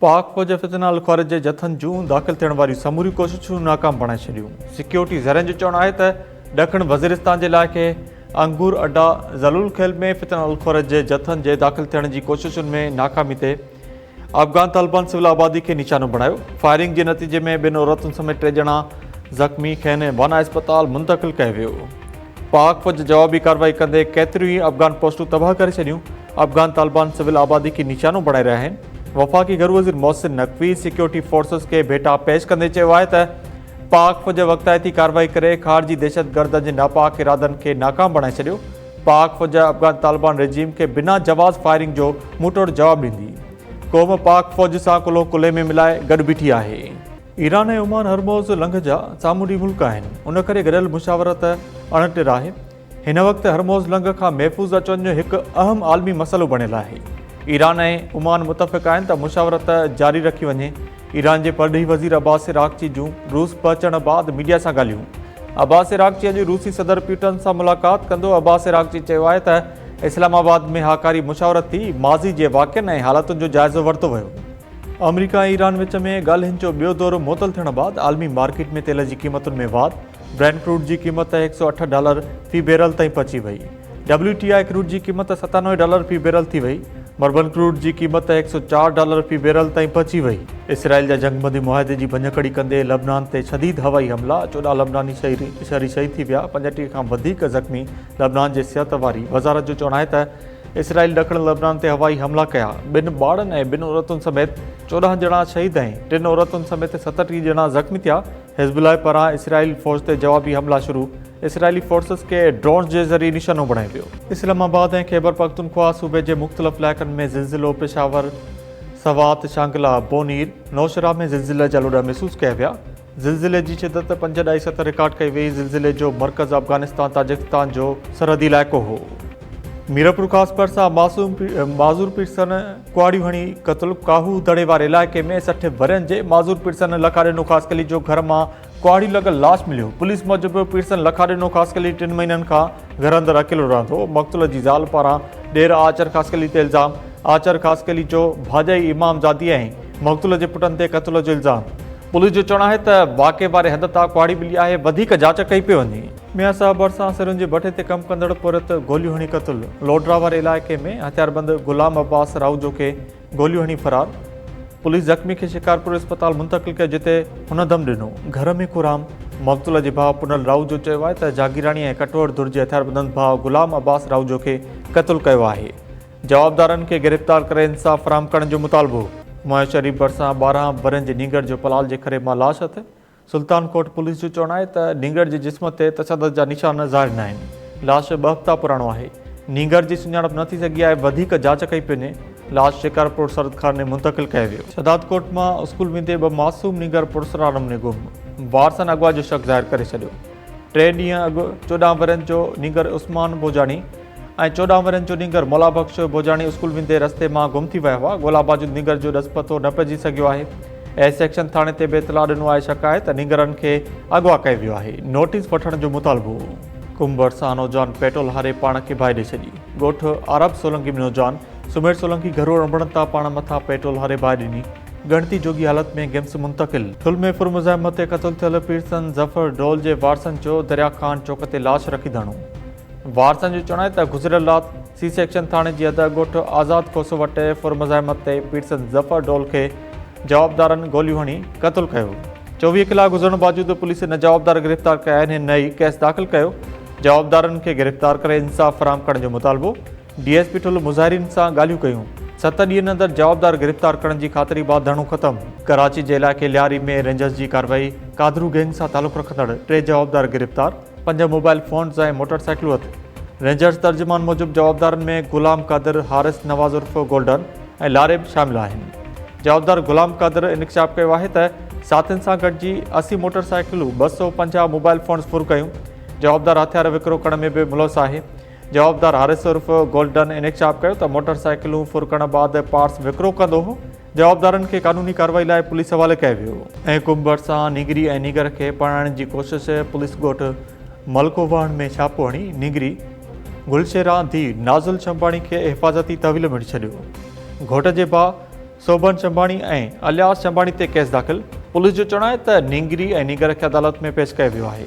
पाक फ़ौज फितनाल ख़्वारिज जे जथनि जूं दाख़िल थियण वारियूं समूरियूं कोशिशूं नाकाम बणाए छॾियूं। सिक्योरिटी ज़रनि जो चवणु आहे त ॾखण वज़ीरिस्तान जे इलाइक़े अंगूर अड्डा ज़लूल खेल में फितनाल ख़्वारिज जे जथनि जे दाख़िल थियण जी कोशिशुनि में नाकामी ते अफ़गान तालिबान सिविल आबादी खे निशानो बणायो। फायरिंग जे नतीजे में 2 औरतुनि समेत 3 ॼणा ज़ख़्मी खेनि वाना इस्पताल मुंतक़िल कयो वियो। पाक फ़ौज जवाबी कार्रवाई कंदे केतिरियूं ई अफ़गान पोस्टूं तबाह करे छॾियूं। अफ़गान तालिबान सिविल आबादी खे निशानो बणाए रहिया आहिनि। वफ़ाक़ी घर वज़ीर मोहसिन नक़वी सिक्योरिटी फोर्सिस खे भेटा पेश कंदे चयो आहे त पाक फ़ौज वक़्तायती कार्रवाई करे ख़ारजी दहशतगर्दनि जे नापाक इरादनि खे नाकाम बणाए छॾियो। पाक फ़ौज अफ़गान तालिबान रेजीम खे बिना जवाज़ फायरिंग जो मुंहतोड़ जवाबु ॾींदी। क़ौम पाक फ़ौज सां कुल्हो कुल्हे में मिलाए गॾु बीठी आहे। ईरान ऐं ओमान हरमोज़ लंघ जा सामूंडी मुल्क आहिनि, उन करे गॾियल मुशावरत अणटिर आहे। हिन वक़्तु हरमोज़ लंघ खां महफ़ूज़ अचवञ जो हिकु अहम आलमी मसइलो बणियलु आहे। ईरान ऐं ओमान मुतफ़िक़ आहिनि त मुशावरत जारी रखी वञे। ईरान जे परॾेही वज़ीर अब्बास इराक़ची जूं रूस पहुचण बाद मीडिया सां ॻाल्हियूं। अब्बास इराक़ची अॼु रूसी सदर पुतिन सां मुलाक़ात कंदो। अब्बास इराक़ची चयो आहे त इस्लामाबाद में हाकारी मुशावरत थी माज़ी जे वाक़िअनि ऐं हालातुनि जो जाइज़ो वरितो वियो। अमरीका ऐं ईरान विच में ॻाल्हियुनि जो ॿियो दौरु मुअतल थियण बाद आलमी मार्केट में तेल जी क़ीमतुनि में वाध। ब्रेंट क्रूड जी क़ीमत $108 फ़ी बैरल ताईं पहुची वई। WTI क्रूड जी क़ीमत $97 फ़ी बैरल थी वई। मर्बन क्रूड जी क़ीमत $104 फ़ी बैरल ताईं पहुची वई। इसराइल जा जंगबंदी मुआहिदे जी भञकड़ी कंदे लबनान ते शदीद हवाई हमला। 14 लबनानी शहरी थी विया। 35 खां वधीक ज़ख़्मी। लबनान जे सिहत वारी वज़ारत जो चवणु आहे त इसराइल ॾखण लबनान ते हवाई हमला कया। 2 ॿारनि ऐं 2 औरतुनि समेत 14 ॼणा शहीद ऐं 3 औरतुनि समेत 37 ॼणा ज़ख़्मी थिया। हिज़्बुल्लाह पारां इसराइल फ़ौज ते जवाबी हमला शुरू। इसराइली फोर्सिस खे ड्रोन जे ज़रिए निशानो बणायो वियो। इस्लामाबाद ऐं ख़ैबर पख्तूनख्वा सूबे जे मुख़्तलिफ़ इलाइक़नि में ज़िलज़िलो। पेशावर, सवात, शांगला, बोनीर, नौशरा में ज़िलज़िले जा लोॾा महसूसु कया विया। ज़िलज़िले जी शिदत 5.7 रिकॉर्ड कई वई। ज़िलज़िले जो मर्कज़ अफ़गानिस्तान ताजिकिस्तान जो सरहदी इलाइक़ो हो। मीरपुर ख़ासि भरिसां माज़ूर पिर्सन कुआड़ियूं हणी क़तलु। काहू दड़े वारे इलाइक़े में 60 वरनि जे माज़ूर पिर्सन लखाड़िनो ख़ासकली जो घर मां कुआड़ी लॻल लाश मिलियो। पुलिस मूजिबि पिर्सन लखाड़िनो ख़ासकली 3 महीननि खां घर अंदरि अकेलो रहंदो। मक़तूल जी ज़ाल पारां ॾेर आचर ख़ासकली ते इल्ज़ाम। आचर ख़ासकली जो भाॼाई इमाम ज़ादी ऐं मक़तूल जे पुटनि ते क़तल जो इल्ज़ाम। पुलिस जो चवणु आहे त वाक़े वारे हंध तां कुआड़ी मिली आहे। वधीक जांच कई पई वञे। मियां साहब भरिसां सिरुनि जे भठे ते कमु कंदड़ पुरत गोलियूं हणी क़तलु। लोडरा वारे इलाइक़े में हथियारबंद गुलाम अब्बास राउजो खे गोलियूं हणी फरार। पुलिस ज़ख़्मी खे शिकारपुर इस्पताल मुंतक़िल कयो जिते हुन दम ॾिनो। घर में कुराम। मक़तूल जे भाउ पुनल राउजो चयो आहे त जागीराणी ऐं कटोर धुर जे हथियारबंद भाउ गुलाम अब्बास राउजो खे क़तलु कयो आहे। जवाबदारनि खे गिरफ़्तार करे इंसाफ़ फराहम करण जो मुतालबो। मुआज़ शरीफ़ भरिसां 12 वरनि जे नींगर जो पलाल जे करे मां लाश हथ। सुल्तान कोट पुलिस जो चवणु आहे त नींगर जे जिस्म ते तशदद जा निशान ज़ाहिर न आहिनि। लाश 2 हफ़्ता पुराणो आहे। नींगर जी सुञाणप न थी सघी आहे। वधीक जांच कई पई वञे। लाश शिकारपुर सरदखाने मुंतक़िल कयो वियो। शदाद कोट मां स्कूल वेंदे 2 मासूम नींगर पुरसरार नमूने गुम। वारसनि अॻुवा जो शक ज़ाहिर करे छॾियो। 3 ॾींहं अॻु 14 वरनि जो नींगर उस्मान बोजाणी ऐं 14 वरनि जो नींगर मौला बख़्श बोजाणी स्कूल वेंदे रस्ते मां गुम थी विया हुआ। ॻोल्हा बाजुद नींगर जो ॾस पतो न पइजी सघियो आहे। सेक्शन थाणे ते बि इतला ॾिनो आहे। शक आहे त नींगरनि खे अॻुवा कयो वियो आहे। नोटिस वठण जो मुतालबो। कुंभ भरिसां नौजवान पेट्रोल हारे पाण खे बाहि ॾेई छॾी। ॻोठ आरब सोलंकी में नौजवान सुमेर सोलंकी घरू अणबण तां पाण मथां पेट्रोल हारे बाहि ॾिनी। गणती जोगी हालत में गेम्स मुंतक़िल। ठुल में फुरमुज़ाहिमत ते क़तलु थियल पीरसन ज़फ़र डोल जे वारसनि जो दरिया खान चौक ते लाश रखी धरणो। वारसनि जो चवणु आहे त गुज़िरियल राति सी सेक्शन थाणे जी हद ॻोठ आज़ाद खोसो वटि फुरमुज़ाहिमत ते पीरसन ज़फ़र डोल खे जवाबदारनि गोलियूं हणी क़तलु कयो। 24 कलाक गुज़रण बावजूदि पुलिस न जवाबदार गिरफ़्तार कया आहिनि। नई केस दाख़िल कयो। जवाबदारनि खे गिरफ़्तार करे इंसाफ़ फराहम करण जो मुतालबो। DSP ठुल मुज़ाहिरीन सां ॻाल्हियूं कयूं। 7 ॾींहंनि अंदरि जवाबदार गिरफ़्तार करण जी ख़ातिरी बाद धरणो ख़तमु। कराची जे इलाइक़े लियारी में रेंजर्स जी कार्रवाई। कादरू गैंग सां तालुक़ु रखंदड़ 3 जवाबदार गिरफ़्तार। 5 मोबाइल फ़ोन्स ऐं मोटरसाइकिलूं हथ। रेंजर्स तर्जुमान मूजिबि जवाबदारनि में गुलाम कादिर, हारिस नवाज़ उर्फ़ गोल्डन ऐं लारेब शामिल आहिनि। जवाबदार गुलाम कादिर इंकशाफ़ कयो आहे त साथियुनि सां गॾिजी 80 मोटरसाइकिलूं 250 मोबाइल फ़ोन्स फुर कयूं। जवाबदार हथियार विकिरो करण में बि मुलविस आहे। जवाबदार हारिस उर्फ़ गोल्डन इंकशाफ़ कयो त मोटरसाइकिलूं फुर करण बाद पार्ट्स विकिरो कंदो हो। जवाबदारनि खे कानूनी कार्रवाई लाइ पुलिस हवाले कयो वियो। ऐं कुंभ भरिसां नीगरी ऐं नीगर खे पढ़ाइण जी कोशिश। पुलिस ॻोठ मलकोवाण में छापो हणी नीगरी गुलशेरा धी नाज़ुल शंबाणी खे हिफ़ाज़ती तहवील में छॾियो। घोट जे भाउ सोबन चंबाणी ऐं अलियास चंबाणी ते केस दाख़िल। पुलिस जो चवणु आहे त नींगरी ऐं नीगर खे अदालत में पेश कयो वियो आहे।